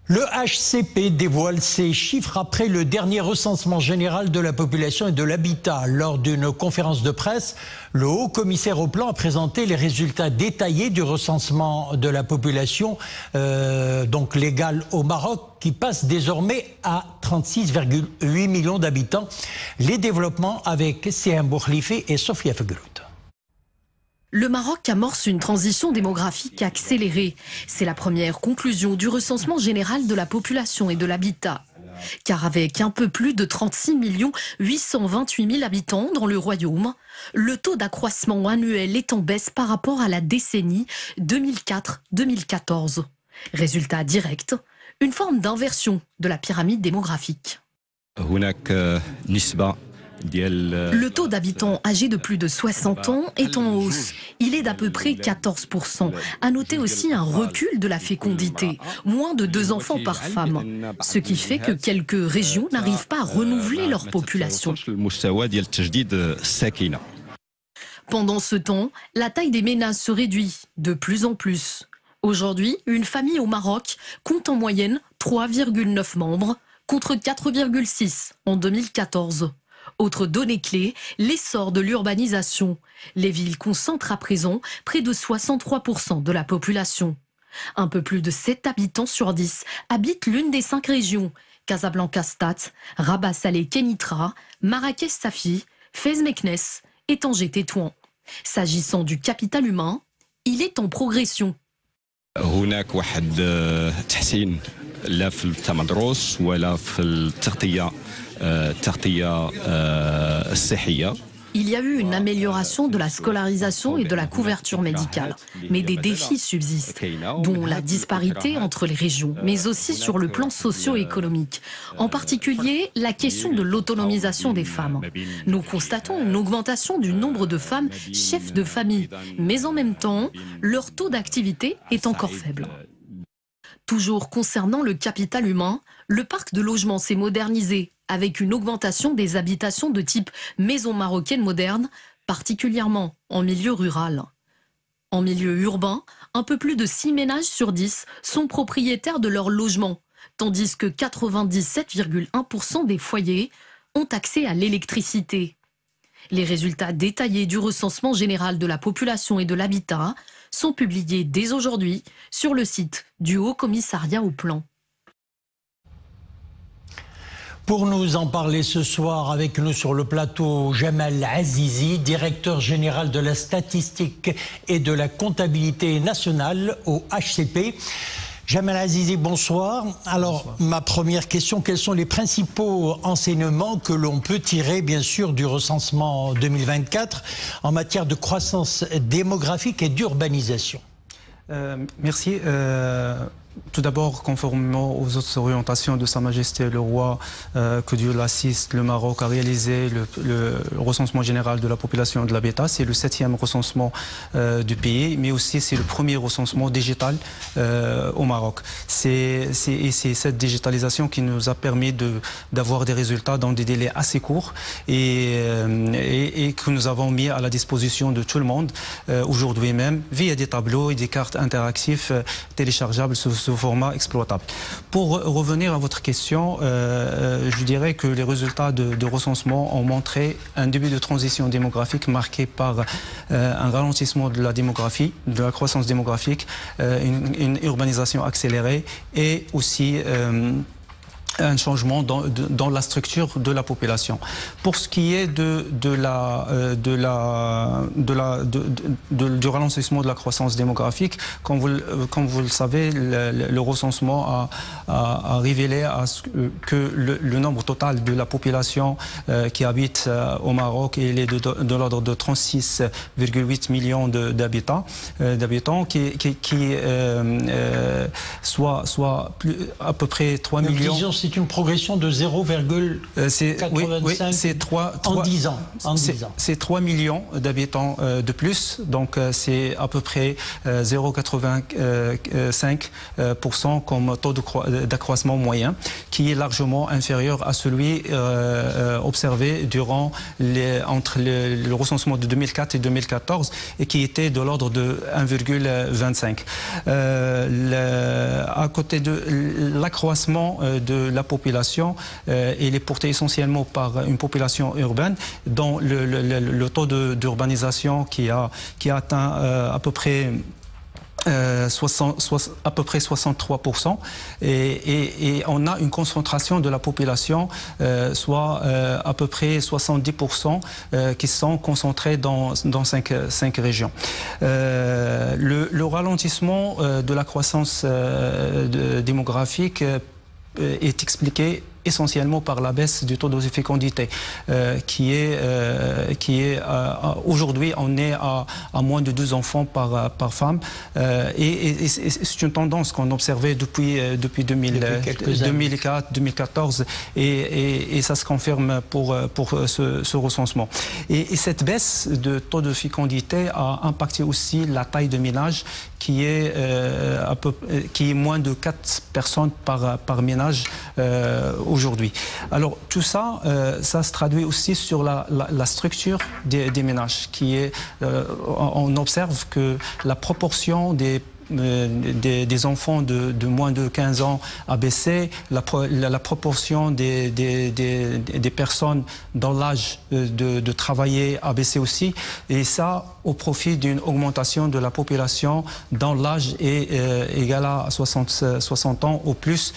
Le HCP dévoile ses chiffres après le dernier recensement général de la population et de l'habitat. Lors d'une conférence de presse, le haut commissaire au plan a présenté les résultats détaillés du recensement de la population, donc légale au Maroc, qui passe désormais à 36,8 millions d'habitants. Les développements avec Siam Boukhlifi et Sofia Fegelout. Le Maroc amorce une transition démographique accélérée. C'est la première conclusion du recensement général de la population et de l'habitat. Car avec un peu plus de 36 828 000 habitants dans le royaume, le taux d'accroissement annuel est en baisse par rapport à la décennie 2004-2014. Résultat direct, une forme d'inversion de la pyramide démographique. Le taux d'habitants âgés de plus de 60 ans est en hausse. Il est d'à peu près 14%. À noter aussi un recul de la fécondité, moins de 2 enfants par femme. Ce qui fait que quelques régions n'arrivent pas à renouveler leur population. Pendant ce temps, la taille des ménages se réduit de plus en plus. Aujourd'hui, une famille au Maroc compte en moyenne 3,9 membres contre 4,6 en 2014. Autre donnée clé, l'essor de l'urbanisation. Les villes concentrent à présent près de 63% de la population. Un peu plus de 7 habitants sur 10 habitent l'une des 5 régions. Casablanca-Stade, Rabat-Salé-Kenitra, Marrakech-Safi, Fès-Meknès et Tanger-Tétouan. S'agissant du capital humain, il est en progression. Il y a eu une amélioration de la scolarisation et de la couverture médicale, mais des défis subsistent, dont la disparité entre les régions, mais aussi sur le plan socio-économique, en particulier la question de l'autonomisation des femmes. Nous constatons une augmentation du nombre de femmes chefs de famille, mais en même temps, leur taux d'activité est encore faible. Toujours concernant le capital humain, le parc de logement s'est modernisé avec une augmentation des habitations de type maison marocaine moderne, particulièrement en milieu rural. En milieu urbain, un peu plus de 6 ménages sur 10 sont propriétaires de leur logement, tandis que 97,1% des foyers ont accès à l'électricité. Les résultats détaillés du recensement général de la population et de l'habitat sont publiés dès aujourd'hui sur le site du Haut Commissariat au Plan. Pour nous en parler ce soir, avec nous sur le plateau, Jamal Azizi, directeur général de la statistique et de la comptabilité nationale au HCP. Jamal Azizi, bonsoir. Alors, bonsoir. Ma première question, quels sont les principaux enseignements que l'on peut tirer, bien sûr, du recensement 2024 en matière de croissance démographique et d'urbanisation? Merci. Tout d'abord, conformément aux autres orientations de Sa Majesté le Roi, que Dieu l'assiste, le Maroc a réalisé le recensement général de la population et de l'habitat. C'est le 7e recensement du pays, mais aussi c'est le premier recensement digital au Maroc. C'est cette digitalisation qui nous a permis d'avoir des résultats dans des délais assez courts et que nous avons mis à la disposition de tout le monde aujourd'hui même, via des tableaux et des cartes interactives téléchargeables sous format exploitable. Pour revenir à votre question, je dirais que les résultats de recensement ont montré un début de transition démographique marqué par un ralentissement de la démographie, de la croissance démographique, une urbanisation accélérée et aussi un changement dans la structure de la population. Pour ce qui est du ralentissement de la croissance démographique, comme vous le savez, le recensement a révélé que le nombre total de la population qui habite au Maroc est de l'ordre de 36,8 millions d'habitants, soit à peu près 3 millions. C'est une progression de 0,85 en 10 ans. C'est 3 millions d'habitants de plus, donc c'est à peu près 0,85% comme taux d'accroissement moyen, qui est largement inférieur à celui observé durant entre le recensement de 2004 et 2014 et qui était de l'ordre de 1,25. à côté de l'accroissement de la population, il est porté essentiellement par une population urbaine dont le taux d'urbanisation qui a atteint à peu près 63%, et on a une concentration de la population, soit à peu près 70%, qui sont concentrés dans 5 régions. Le ralentissement de la croissance démographique est expliqué essentiellement par la baisse du taux de fécondité, qui est aujourd'hui on est à moins de 2 enfants par femme, et c'est une tendance qu'on observait depuis 2004-2014, et ça se confirme pour ce recensement. Et cette baisse de taux de fécondité a impacté aussi la taille de ménage, qui est moins de 4 personnes par ménage aujourd'hui. Alors tout ça, ça se traduit aussi sur la structure des ménages, qui est, on observe que la proportion des enfants de moins de 15 ans a baissé, la proportion des personnes dans l'âge de travailler a baissé aussi, et ça au profit d'une augmentation de la population dans l'âge égal à 60 ans au plus,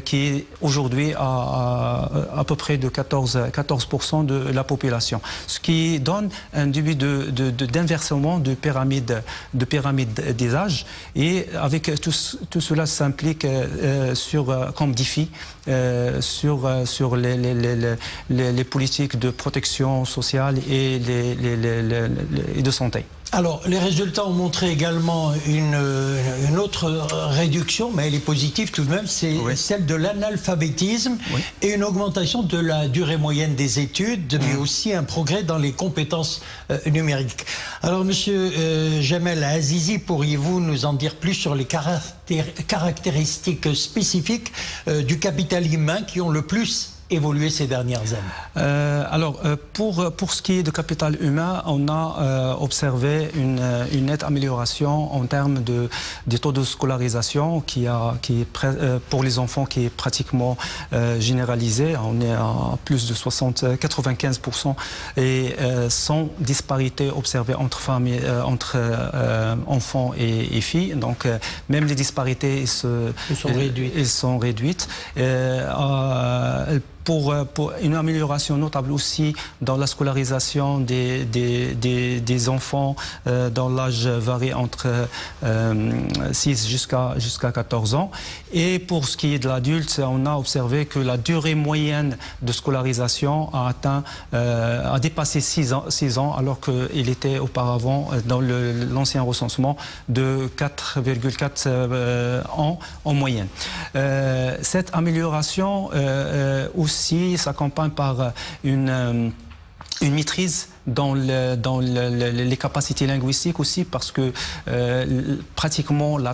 qui est aujourd'hui à peu près de 14% de la population, ce qui donne un début d'inversement de pyramide des âges. Et avec tout cela s'implique comme défi sur les politiques de protection sociale et de santé. Alors, les résultats ont montré également une autre réduction, mais elle est positive tout de même, c'est celle de l'analphabétisme, et une augmentation de la durée moyenne des études, mais aussi un progrès dans les compétences numériques. Alors, monsieur Jamel Azizi, pourriez-vous nous en dire plus sur les caractéristiques spécifiques du capital humain qui ont le plus évolué ces dernières années? Alors, pour ce qui est de capital humain, on a observé une nette amélioration en termes des taux de scolarisation pour les enfants qui est pratiquement généralisé. On est à plus de 95%, et sans disparité observée entre enfants et filles. Donc, même les disparités sont réduites. Pour une amélioration notable aussi dans la scolarisation des enfants dans l'âge varié entre 6 jusqu'à 14 ans. Et pour ce qui est de l'adulte, on a observé que la durée moyenne de scolarisation a dépassé 6 ans, alors qu'il était auparavant dans l'ancien recensement de 4,4 ans en moyenne. Cette amélioration aussi s'accompagne par une maîtrise dans les capacités linguistiques aussi, parce que pratiquement la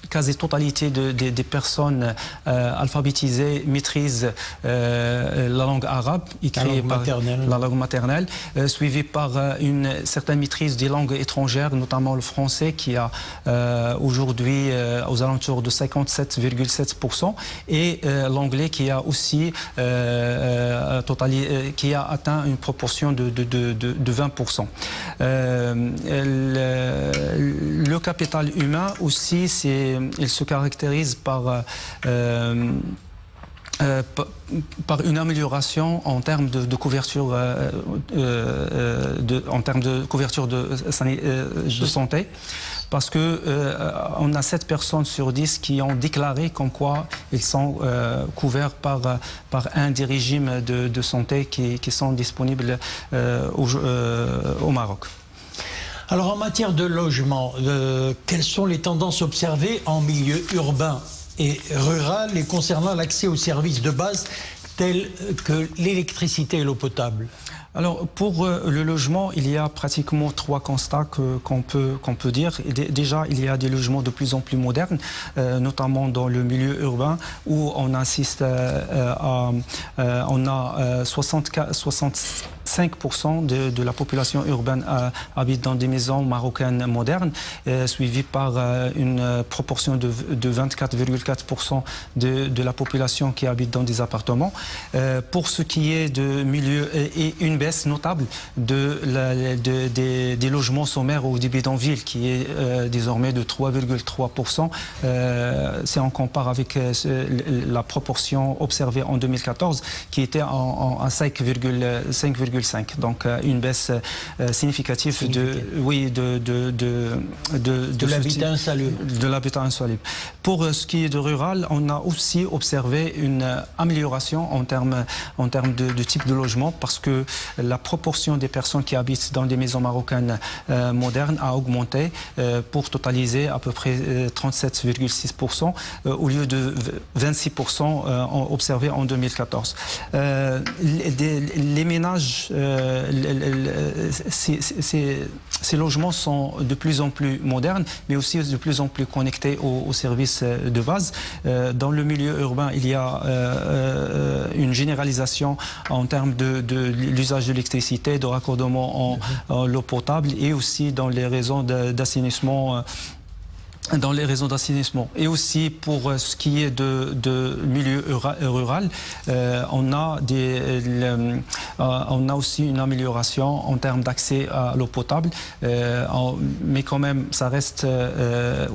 quasi-totalité des personnes alphabétisées maîtrisent la langue arabe, la langue maternelle, suivie par une certaine maîtrise des langues étrangères, notamment le français, qui a aujourd'hui aux alentours de 57,7%, et l'anglais qui a aussi qui a atteint une proportion de 20%. Le capital humain aussi, il se caractérise par une amélioration en termes de couverture de santé, parce que on a 7 personnes sur 10 qui ont déclaré comme quoi ils sont couverts par un des régimes de santé qui sont disponibles au Maroc. Alors, en matière de logement, quelles sont les tendances observées en milieu urbain et rural, et concernant l'accès aux services de base tels que l'électricité et l'eau potable? Alors, pour le logement, il y a pratiquement 3 constats qu'on peut dire. Déjà, il y a des logements de plus en plus modernes, notamment dans le milieu urbain, où on assiste on a 67% 5% de la population urbaine habite dans des maisons marocaines modernes, suivi par une proportion de 24,4% de la population qui habite dans des appartements. Pour ce qui est de milieu, et une baisse notable des logements sommaires ou des bidonvilles qui est désormais de 3,3%. Si on compare avec la proportion observée en 2014 qui était à 5,5. Donc une baisse significative de l'habitat insalubre. De l'habitat insalubre. Pour ce qui est de rural, on a aussi observé une amélioration en termes de type de logement parce que la proportion des personnes qui habitent dans des maisons marocaines modernes a augmenté pour totaliser à peu près 37,6% au lieu de 26% observés en 2014. Les ménages, ces logements sont de plus en plus modernes, mais aussi de plus en plus connectés aux services de base. Dans le milieu urbain, il y a une généralisation en termes de l'usage de l'électricité, de raccordement en l'eau potable et aussi dans les réseaux d'assainissement. Et aussi pour ce qui est de milieu rural, on a aussi une amélioration en termes d'accès à l'eau potable, mais quand même ça reste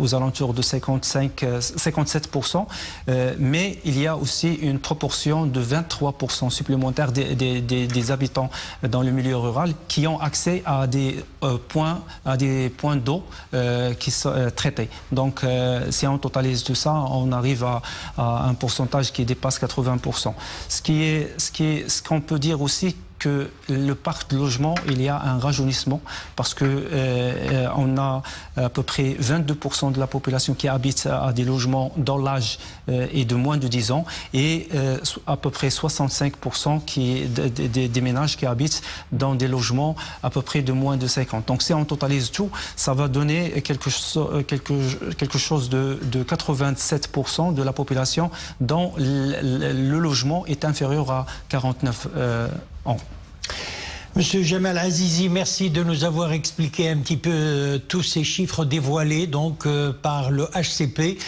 aux alentours de 57%, mais il y a aussi une proportion de 23% supplémentaire des habitants dans le milieu rural qui ont accès à des points d'eau qui sont traités. Donc, si on totalise tout ça, on arrive à un pourcentage qui dépasse 80%. Ce qu'on peut dire aussi, que le parc de logement, il y a un rajeunissement parce que on a à peu près 22% de la population qui habite à des logements dont l'âge est de moins de 10 ans et à peu près 65% des ménages qui habitent dans des logements à peu près de moins de 50. Donc si on totalise tout, ça va donner quelque chose de 87% de la population dont le logement est inférieur à 49 ans. Monsieur Jamal Azizi, merci de nous avoir expliqué un petit peu tous ces chiffres dévoilés donc par le HCP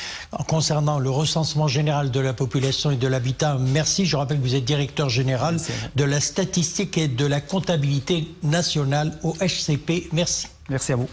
concernant le recensement général de la population et de l'habitat. Merci. Je rappelle que vous êtes directeur général de la statistique et de la comptabilité nationale au HCP. Merci. Merci à vous.